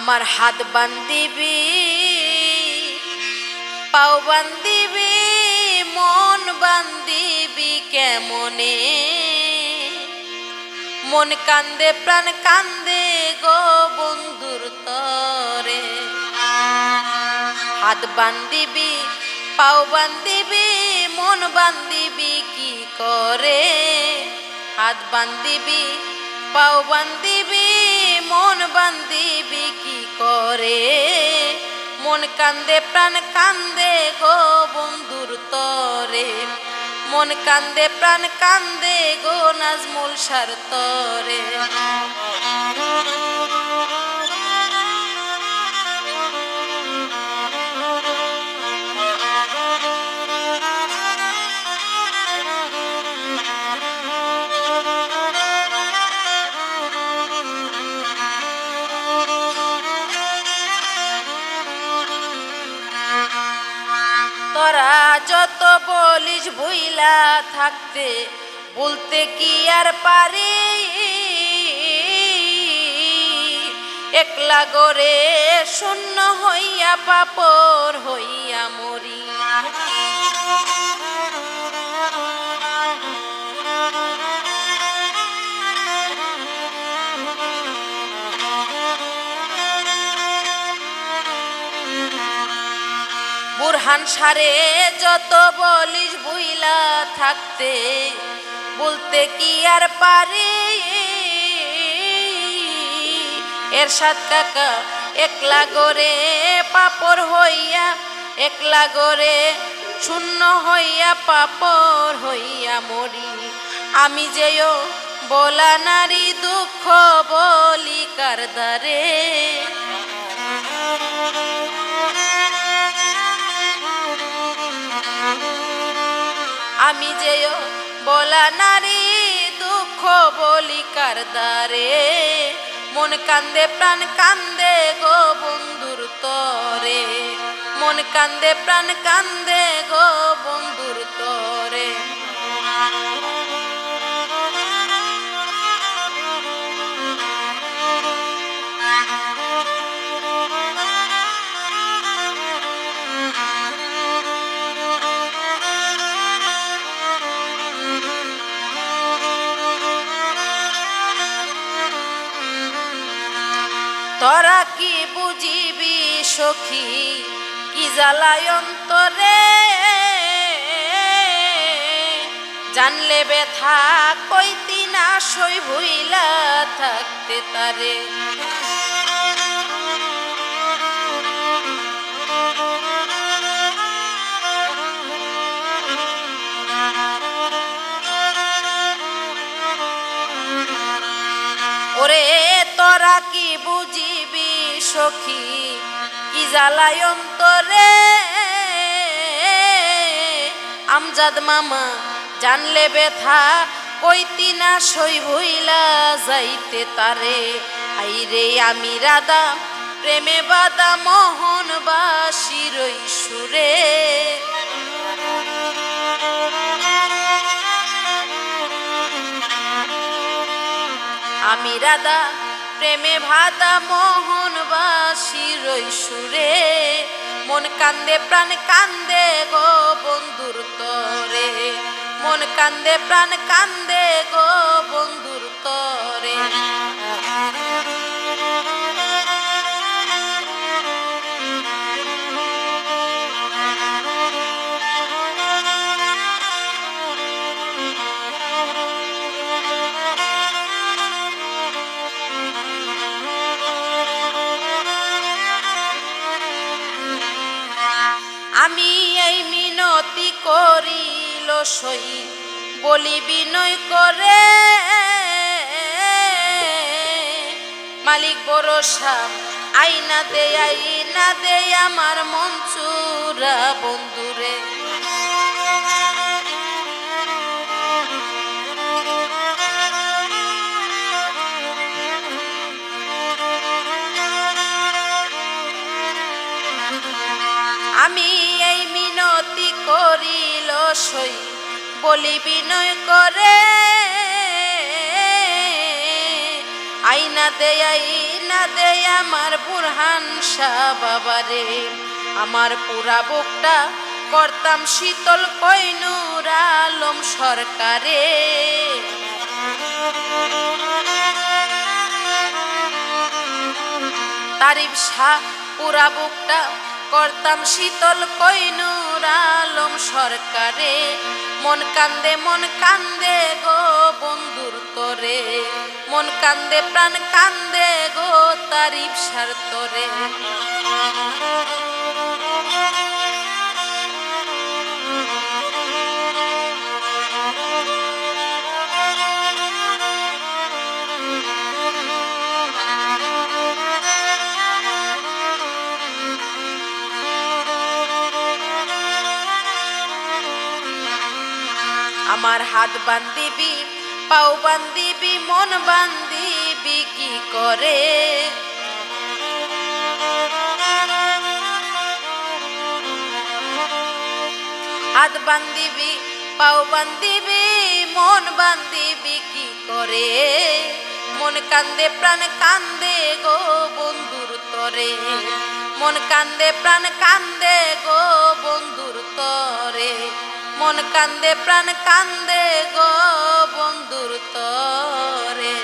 আমার হাত বান্ধিবি পাও বান্ধিবি মন বান্ধিবি কেমনে মন কান্দে প্রাণ কান্দে গো বন্ধুর তরে হাত বান্ধিবি পাও বান্ধিবি মন বান্ধিবি কি করে হাত বান্ধিবি পাও বান্ধিবি মন বান্ধিবি কি করে মন কান্দে প্রাণ কান্দে গো বন্ধুর তরে মন কান্দে প্রাণ কান্দে গো নাজমুল শার তরে তোরা যত বলিস ভুইলা থাকতে বলতে কি আর পারি একলা গরে শূন্য হইয়া পাপর হইয়া মরি বুরহান সারে যত বলিস বুইলা থাকতে বলতে কি আর পারি এরশাদ কাকা একলা গরে পাপর হইয়া একলা গরে শূন্য হইয়া পাপর হইয়া মরি আমি যেও বলা নারী দুঃখ বলি কার দ্বারে আমি যেও বলা নারী দুঃখ বলি কার দ্বারে মন কান্দে প্রাণ কান্দে গো বন্ধুর তরে মন কান্দে প্রাণ কান্দে গো বন্ধুর তরে তোরা কি বুঝিবি সখী কি জ্বালায় অন্তরে জানলে ব্যথা কইতি না সই ভুইলা থাকতে তারে ওরে তোরা কি বুঝিবি সখী কি জ্বালায় অন্তরে আমজাদ মামা জানলে ব্যথা কইতি না সই ভুইলা যাইতে তারে আইরে আমি রাধা প্রেমে বাদা মোহন বাসির সুরে আমি রাধা প্রেমে ভাদা মোহন বাসির সুরে মন কান্দে প্রাণ কান্দে গো বন্ধুর তরে মন কান্দে প্রাণ কান্দে গো বন্ধুর তরে আমি এই মিনতি করিল সই বলি বিনয় করে মালিক ভরসা আইনা দে আমার মন চুরা বন্ধুরে আমি এই মিনতি করিল সই বলি বিনয় করে আইনা দে আমার বুরহান শাহ বাবারে। আমার পুরা বুকটা করতাম শীতল কই নূর আলম সরকারে। তারিফ শাহ পুরা বুকটা করতাম শীতল কই নূর আলম সরকারে। মন কান্দে গো বন্ধুর তরে, মন কান্দে প্রাণ কান্দে গো তারিফ শাহর তরে। আমার হাত বান্ধিবি পাও বান্ধিবি মন বান্ধিবি কি করে। হাত বান্ধিবি পাও বান্ধিবি মন বান্ধিবি কি করে। মন কান্দে প্রাণ কান্দে গো বন্ধুর তরে, মন কান্দে প্রাণ কান্দে গো বন্ধুর তরে। মন কান্দে প্রাণ কান্দে গো বন্ধুর তরে।